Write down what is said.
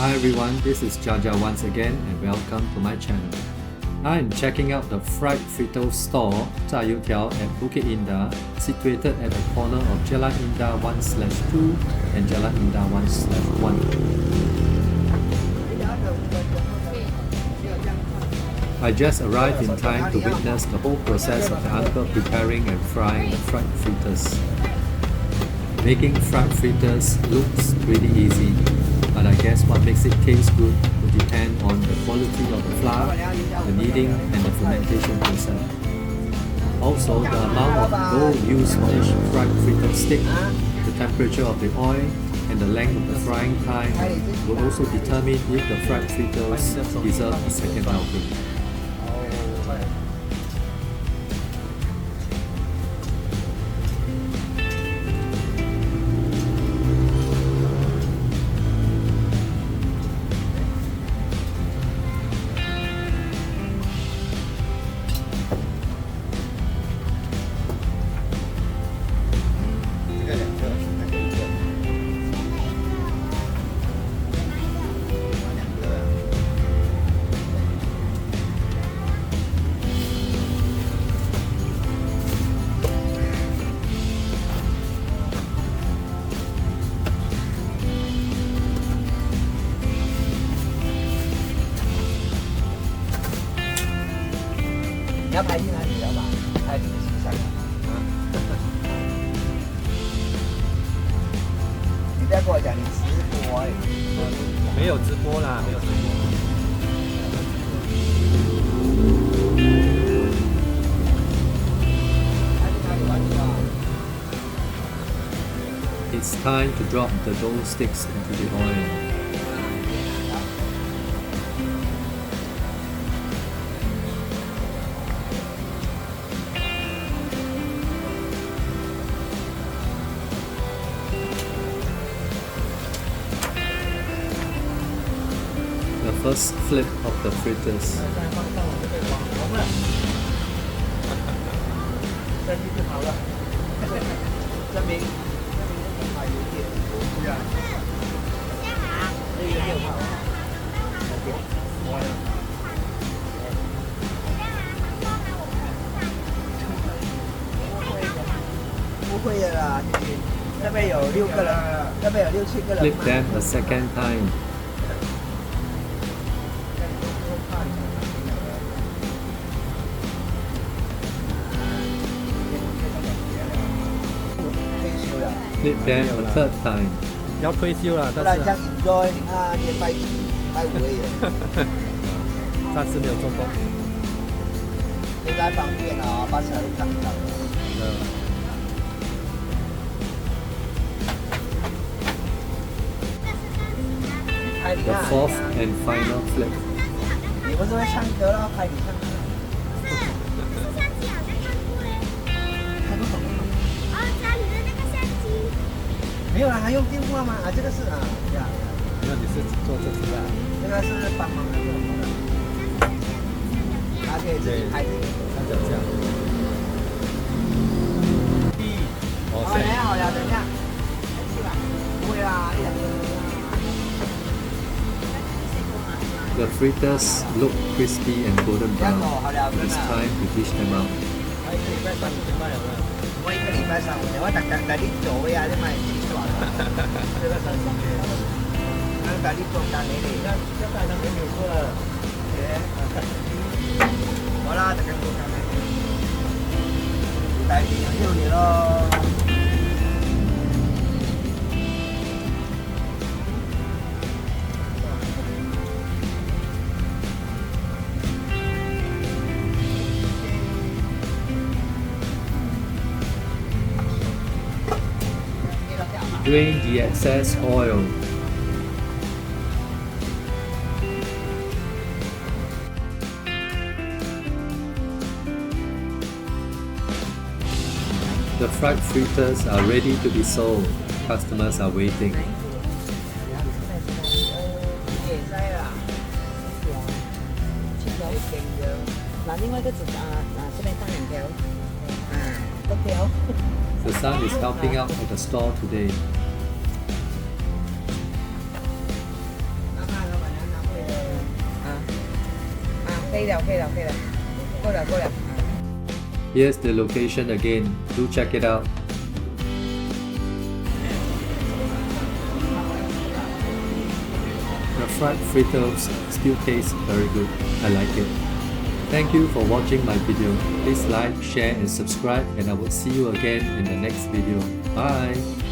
Hi everyone, this is Jarjar once again and welcome to my channel. I am checking out the fried fritters store 炸油条 at Bukit Indah, situated at the corner of Jalan Indah 1/2 and Jalan Indah 1/1. I just arrived in time to witness the whole process of the uncle preparing and frying the fried fritters. Making fried fritters looks pretty easy, but I guess what makes it taste good will depend on the quality of the flour, the kneading and the fermentation process. Also, the amount of dough used for each fried fritter stick, the temperature of the oil, and the length of the frying time will also determine if the fried fritters deserve a second helping.你要拍去哪里了吧？拍你的形象啊！你不要跟我讲你直播哎，没有直播啦，没有直播。It's time to drop the dough sticks into the oil. The first flip of the fritters. 证明还有点不然。这个6号。不会的啦，那边有6个人，那边有6、7个人。Flip them a second time. Flip them a third time. 要退休了，不然这样 enjoy， 你看今天拜5而已，暂时没有做工。现在方便啊，把车都看到了。The fourth and final flip. 你不是会唱歌了，拍你唱歌。没有啦，还用电话吗？这个是啊，这样。没有，你是做这个啊？这个是帮忙的用的。他可以自己拍自己。他就这样。好了好了，等一下。不会啦，1、2个。The fritters look crispy and golden brown. It's time to dish them out. 我1个禮拜3日，我特啲做呀，你咪黐線啦！這個神仙嘅，我特啲做單你哋，一大單你秒出啦，好啦，特緊做單你，大便就要你咯。Drain the excess oil. The fried fritters are ready to be sold. Customers are waiting. 嗱，另外一個就這邊放2條，6條。The son is helping out at the store today. 可以了，可以了，可以了，够了，够了。 Here's the location again. Do check it out. The fried fritters still taste very good. I like it. Thank you for watching my video. Please like, share and subscribe, and I will see you again in the next video. Bye!